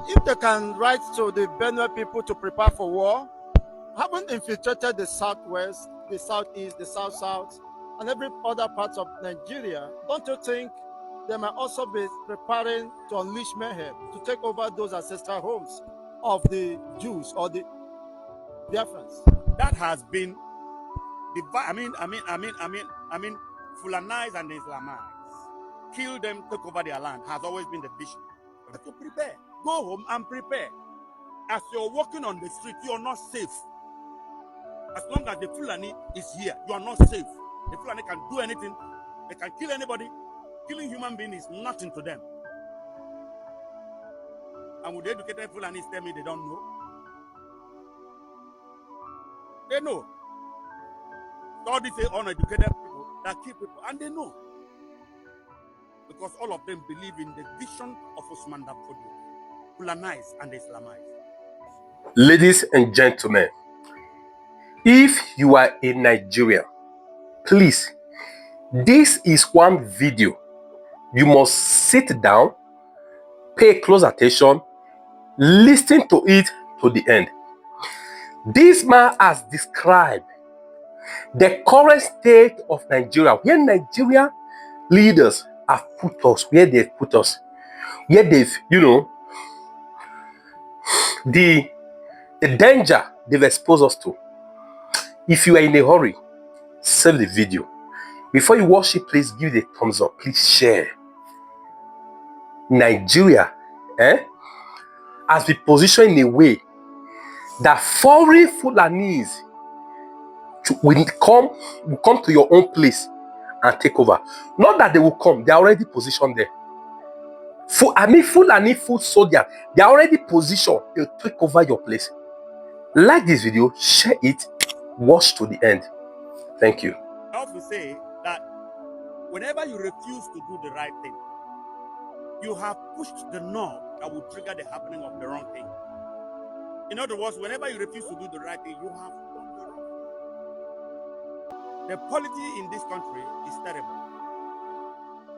If they can write to the Benue people to prepare for war, haven't infiltrated the southwest, the southeast, the south, and every other part of Nigeria, don't you think they might also be preparing to unleash mayhem to take over those ancestral homes of the Jews or the Biafrans? That has been Fulanis and Islamites. Kill them, take over their land has always been the vision. You have to prepare. Go home and prepare. As you're walking on the street, you are not safe. As long as the Fulani is here, you are not safe. The Fulani can do anything. They can kill anybody. Killing human being is nothing to them. And would the educated Fulanis tell me they don't know? They know. All these uneducated people that kill people, and they know. Because all of them believe in the vision of Usman Dan Fodio, Fulanis and Islamites. Ladies and gentlemen, if you are a Nigerian, please, this is one video you must sit down, pay close attention, listen to it to the end. This man has described the current state of Nigeria, where Nigerian leaders have put us, where they've put us, where they've, the danger they've exposed us to. If you are in a hurry, save the video. Before you watch it, please give it a thumbs up. Please share. Nigeria has been positioned in a way that foreign Fulanis will come to your own place and take over. Not that they will come, they are already positioned there. Fulani foot soldiers, they are already positioned to take over your place. Like this video, share it, watch to the end. Thank you. I often say that whenever you refuse to do the right thing, you have pushed the knob that will trigger the happening of the wrong thing. In other words, whenever you refuse to do the right thing, you have done the wrong thing. The polity in this country is terrible.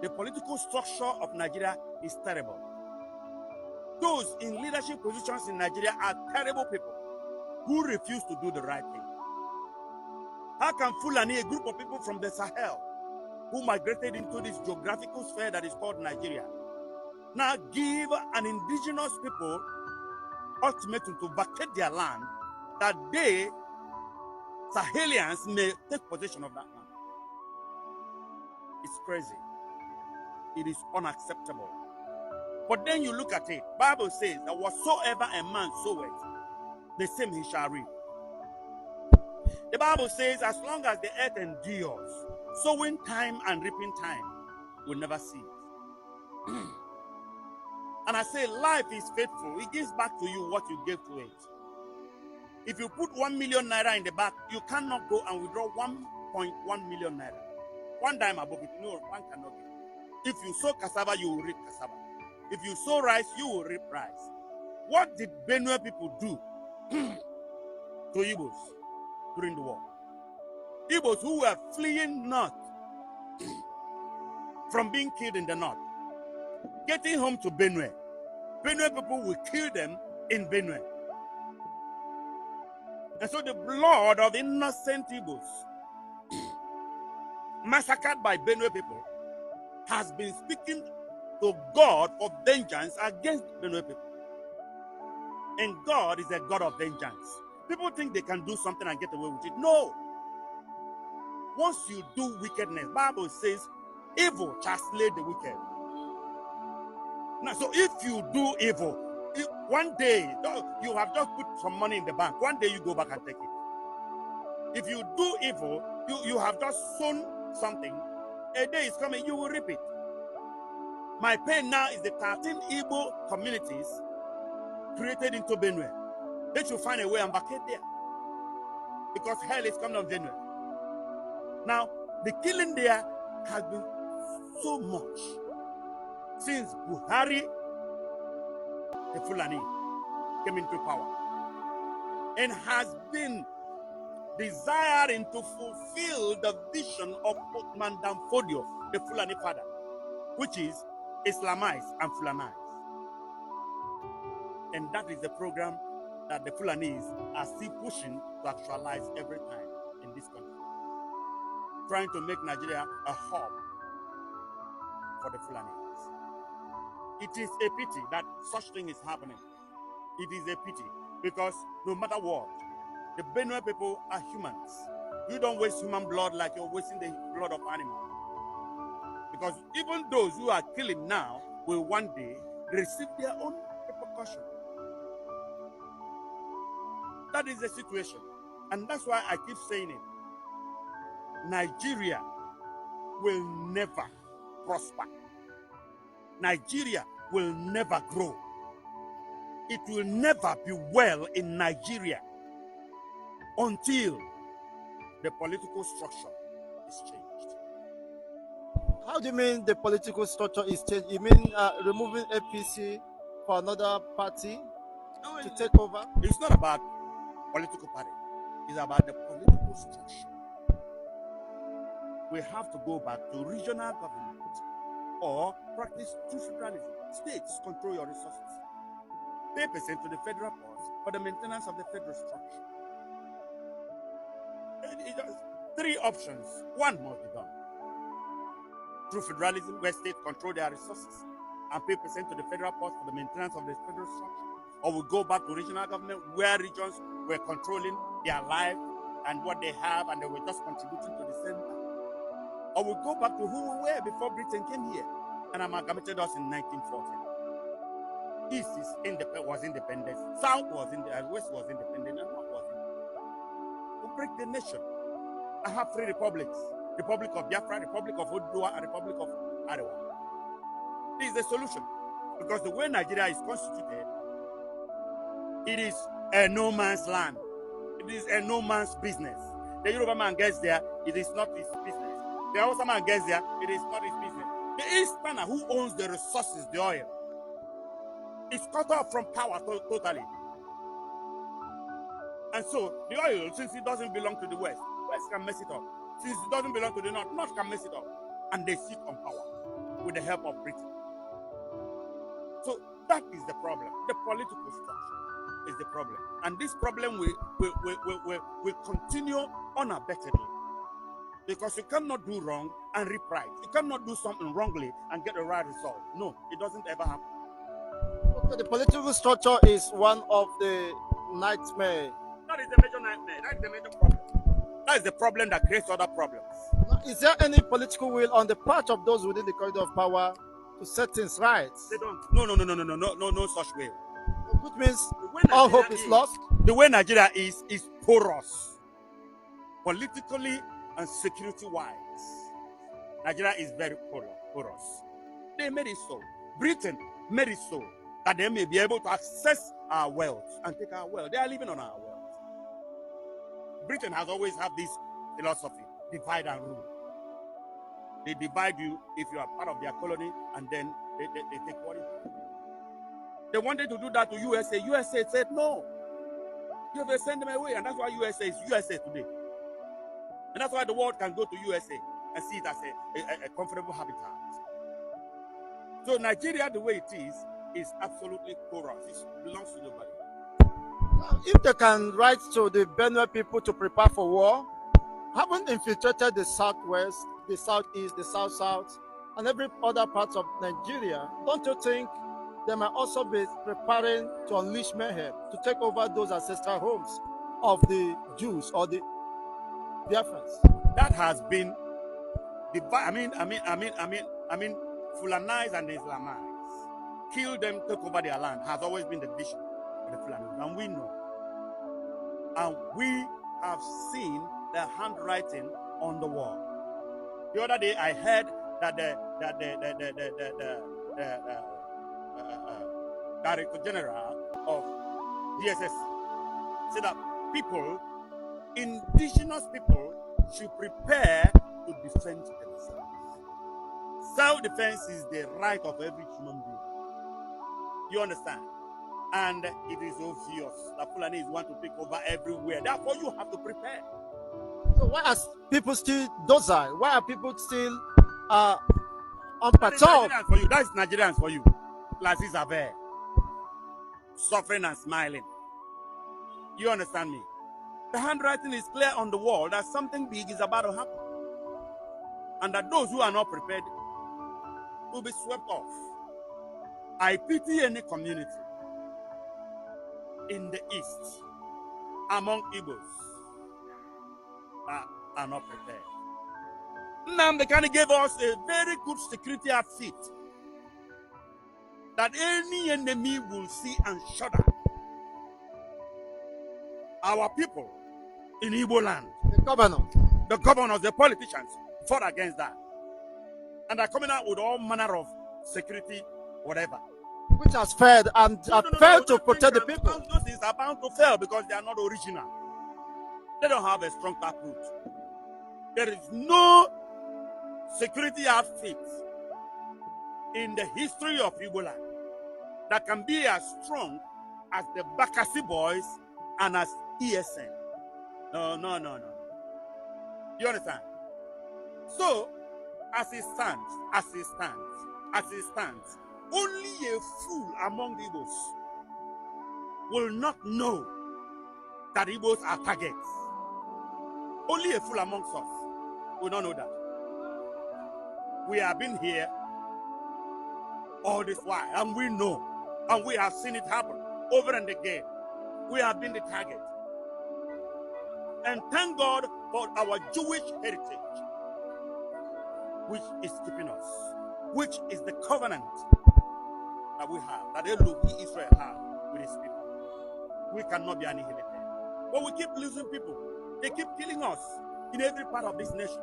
The political structure of Nigeria is terrible. Those in leadership positions in Nigeria are terrible people who refuse to do the right thing. How can Fulani, a group of people from the Sahel, who migrated into this geographical sphere that is called Nigeria, now give an indigenous people ultimatum to vacate their land, that they, Sahelians, may take possession of that land? It's crazy. It is unacceptable. But then you look at it, Bible says that whatsoever a man soweth, the same he shall reap. The Bible says as long as the earth endures, sowing time and reaping time will never cease. And I say life is faithful. It gives back to you what you gave to it. If you put 1 million naira in the bank, you cannot go and withdraw 1.1 million naira. One dime above it, no, one cannot get. If you sow cassava, you will reap cassava. If you sow rice, you will reap rice. What did Benue people do to Igbos during the war? Igbos who were fleeing north from being killed in the north, getting home to Benue. Benue people will kill them in Benue. And so the blood of innocent Igbos massacred by Benue people has been speaking to God for vengeance against Benue people. And God is a God of vengeance. People think they can do something and get away with it. No. Once you do wickedness, Bible says, evil shall slay the wicked. Now, so if you do evil, one day you have just put some money in the bank. One day you go back and take it. If you do evil, you have just sown something. A day is coming, you will reap it. My pain now is the 13 Igbo communities created into Benue. They should find a way and vacate there, because hell is coming on Benue. Now, the killing there has been so much since Buhari, the Fulani, came into power, and has been desiring to fulfill the vision of Usman Dan Fodio, the Fulani father, which is Islamize and Fulanis. And that is the program that the Fulanis are still pushing to actualize every time in this country. Trying to make Nigeria a hub for the Fulanis. It is a pity that such thing is happening. It is a pity because no matter what, the Benue people are humans. You don't waste human blood like you're wasting the blood of animals. Because even those who are killing now will one day receive their own repercussion. That is the situation. And that's why I keep saying it. Nigeria will never prosper. Nigeria will never grow. It will never be well in Nigeria until the political structure is changed. How do you mean the political structure is changed? You mean removing APC for another party to take over? It's not about political party. It's about the political structure. We have to go back to regional government or practice true federalism. States control your resources. Pay percent to the federal cost for the maintenance of the federal structure. Three options. One must be done. Through federalism, where states control their resources and pay percent to the federal cost for the maintenance of the federal structure. Or we go back to regional government where regions were controlling their life and what they have and they were just contributing to the center. Or we go back to who we were before Britain came here and amalgamated us in 1914. East was independent, South was independent, West was independent, and North was independent. We break the nation. I have three republics: Republic of Biafra, Republic of Oduduwa, and Republic of Arewa. This is the solution. Because the way Nigeria is constituted, it is a no man's land. It is a no man's business. The Yoruba man gets there, it is not his business. The Hausa man gets there, it is not his business. The Easterner who owns the resources, the oil, is cut off from power totally. And so the oil, since it doesn't belong to the West, West can mess it up. Since it doesn't belong to the North, North can mess it up. And they sit on power with the help of Britain. So that is the problem. The political structure is the problem. And this problem will continue unabatedly. Because you cannot do wrong and reap right. You cannot do something wrongly and get the right result. No, it doesn't ever happen. Okay, the political structure is one of the nightmares. That is the major nightmare. That is the major problem. That is the problem that creates other problems. Now, is there any political will on the part of those within the corridor of power to set things right? They don't. No such way. Which means all hope is lost. The way Nigeria is porous, politically and security-wise. Nigeria is very porous. They made it so. Britain made it so that they may be able to access our wealth and take our wealth. They are living on our wealth. Britain has always had this philosophy: divide and rule. They divide you if you are part of their colony, and then they take what you have. They wanted to do that to USA. USA said no. You have to send them away, and that's why USA is USA today. And that's why the world can go to USA and see it as a comfortable habitat. So Nigeria, the way it is absolutely porous. It belongs to nobody. If they can write to the Benue people to prepare for war, haven't infiltrated the southwest, the southeast, the south, and every other part of Nigeria, don't you think they might also be preparing to unleash mayhem, to take over those ancestral homes of the Jews or the Biafrans? That has been divided. I mean, Fulanis and the Islamites. Kill them, take over their land has always been the vision of the Fulanis, and we know. And we have seen the handwriting on the wall. The other day, I heard that the Director General of DSS said that indigenous people, should prepare to defend themselves. Self-defense is the right of every human being. You understand? And it is obvious that Fulanis want to take over everywhere. Therefore, you have to prepare. So why are people still docile? Why are people still unperturbed? That is Nigerians for you. Classes are there. suffering and smiling. You understand me? The handwriting is clear on the wall that something big is about to happen. And that those who are not prepared will be swept off. I pity any community in the East among Igbos that are not prepared. Nnamdi gave us a very good security outfit that any enemy will see and shudder. Our people in Igbo land, the governors, the politicians fought against that. And are coming out with all manner of security, whatever. Which has failed and failed to protect the people. Those things are bound to fail because they are not original. They don't have a strong taproot. There is no security outfit in the history of Igbo land that can be as strong as the Bakassi boys and as ESN. No. You understand? So, as it stands, only a fool among the Igbos will not know that Igbos are targets. Only a fool amongst us will not know that. We have been here all this while, and we know, and we have seen it happen over and again. We have been the target. And thank God for our Jewish heritage, which is keeping us, which is the covenant that we have, that Elohim Israel has with his people. We cannot be annihilated. But we keep losing people. They keep killing us in every part of this nation.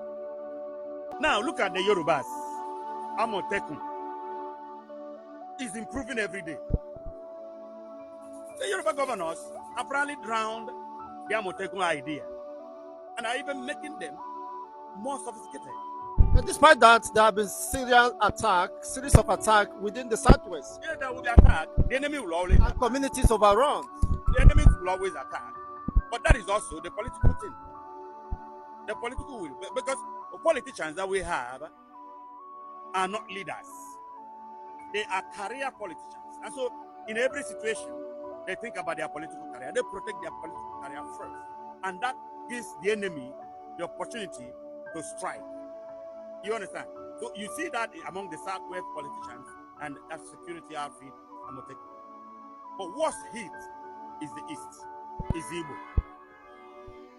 Now look at the Yorubas. Amotekun is improving every day. The Yoruba governors apparently drowned the Amotekun idea and are even making them more sophisticated. And despite that, there have been series of attacks within the Southwest. Yeah, there will be attack. The enemy will always and communities overrun. The enemy will always attack. But that is also the political thing. The political will, because the politicians that we have are not leaders. They are career politicians. And so in every situation, they think about their political career. They protect their political career first. And that gives the enemy the opportunity to strike. You understand? So you see that among the Southwest politicians and that security outfit, but what's hit is the East, is Igbo.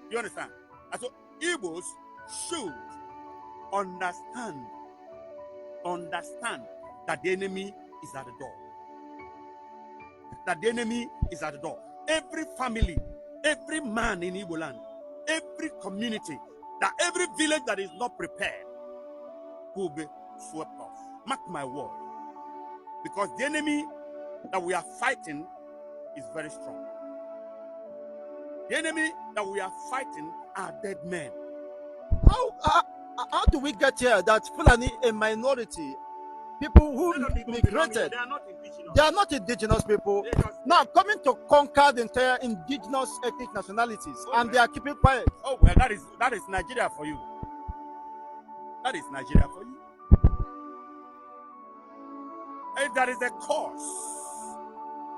You understand? And so Igbos should understand that the enemy is at the door. That the enemy is at the door. Every family, every man in Igbo land, every community, that every village that is not prepared will be swept off. Mark my word. Because the enemy that we are fighting is very strong. The enemy that we are fighting are dead men. How do we get here that Fulani, a minority, people who migrated, they are not indigenous. They are not indigenous people. Now coming to conquer the entire indigenous ethnic nationalities, and they are keeping quiet. Oh well, that is Nigeria for you. That is Nigeria for you. And there is a cause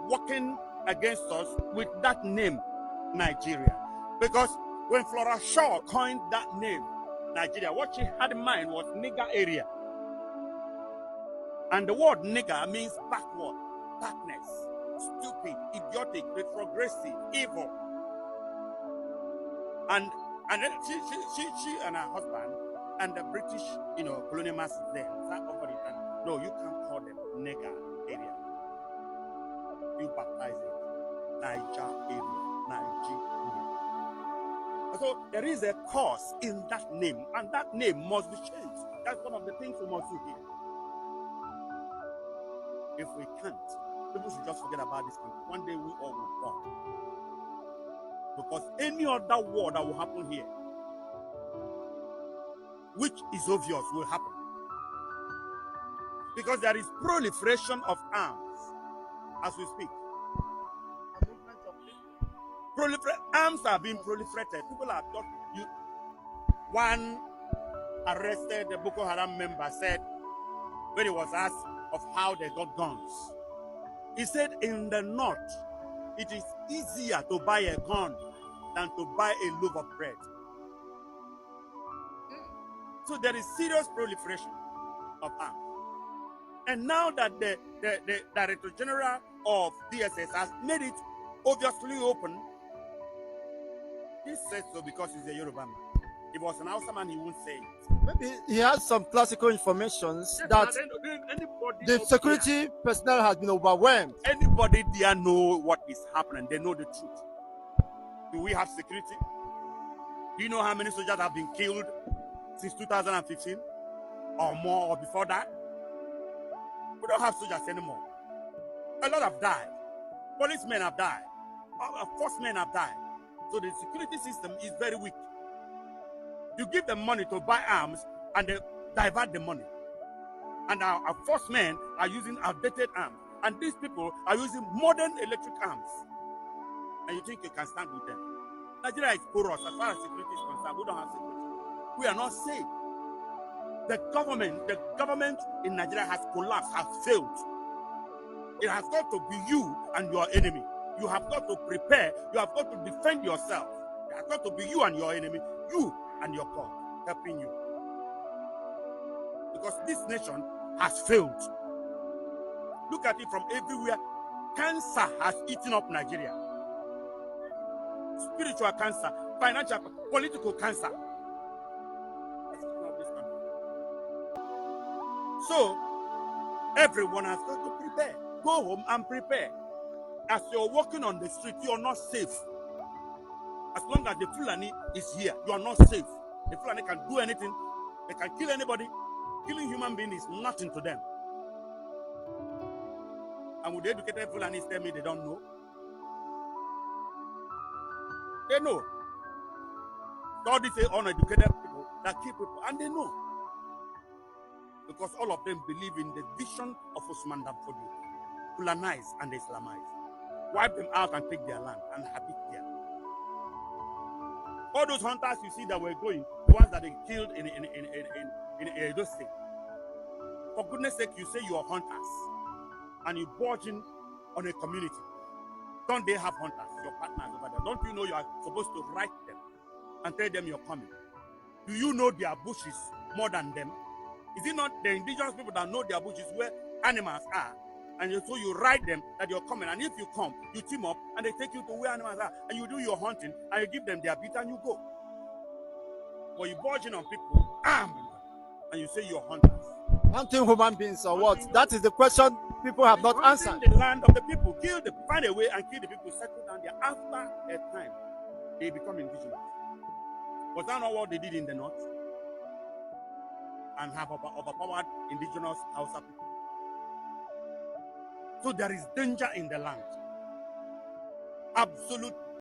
working against us with that name, Nigeria. Because when Flora Shaw coined that name, Nigeria, what she had in mind was nigger area. And the word nigger means backward, darkness, stupid, idiotic, retrogressive, evil. And then she and her husband and the British, colonial masters there sat over it and no, you can't call them nigger area. You baptize it Niger area, Nigeria. So there is a cause in that name, and that name must be changed. That's one of the things we must do here. If we can't, people should just forget about this country. One day we all will fall. Because any other war that will happen here, which is obvious, will happen. Because there is proliferation of arms as we speak. Arms are being proliferated. People are one arrested Boko Haram member said when he was asked of how they got guns, He said in the north, it is easier to buy a gun than to buy a loaf of bread. So there is serious proliferation of arms. And now that the Director General of DSS has made it obviously open, he said so because he's a Yoruba man. If he was an Hausa man, he wouldn't say it. Maybe he has some classical information Yes, that anybody the security personnel has been overwhelmed. Anybody there know what is happening. They know the truth. Do we have security? Do you know how many soldiers have been killed since 2015 or more or before that? We don't have soldiers anymore. A lot have died. Policemen have died. Forcemen have died. So the security system is very weak. You give them money to buy arms and they divert the money. And our forcemen are using outdated arms. And these people are using modern electric arms. And you think you can stand with them? Nigeria is porous as far as security is concerned. We don't have security. We are not safe. The government in Nigeria has collapsed, has failed. It has got to be you and your enemy. You have got to prepare. You have got to defend yourself. It has got to be you and your enemy. You and your God helping you. Because this nation has failed. Look at it from everywhere. Cancer has eaten up Nigeria. Spiritual cancer, financial, political cancer. So, everyone has got to prepare. Go home and prepare. As you're walking on the street, you're not safe. As long as the Fulani is here, you are not safe. The Fulani can do anything. They can kill anybody. Killing human being is nothing to them. And would the educated Fulanis tell me they don't know? They know. All these uneducated people that kill people, and they know. Because all of them believe in the vision of Osman Danfodio. Fulanize and Islamize. Wipe them out and take their land and habit there. All those hunters you see that were going, the ones that they killed in Edo State. For goodness sake, you say you are hunters and you barging on a community. Don't they have hunters, your partners over there? Don't you know you are supposed to write them and tell them you're coming? Do you know their bushes more than them? Is it not the indigenous people that know their bushes where animals are? And so you write them that you're coming. And if you come, you team up and they take you to where animals are. And you do your hunting and you give them their beat and you go. But you barging on people, armed, and you say you're hunters. Hunting human beings or what? That is the question people have not answered. The land of the people, find a way and kill the people, settle down there. After a time, they become indigenous. Was that not what they did in the north? And have overpowered indigenous Hausa people. So there is danger in the land. Absolute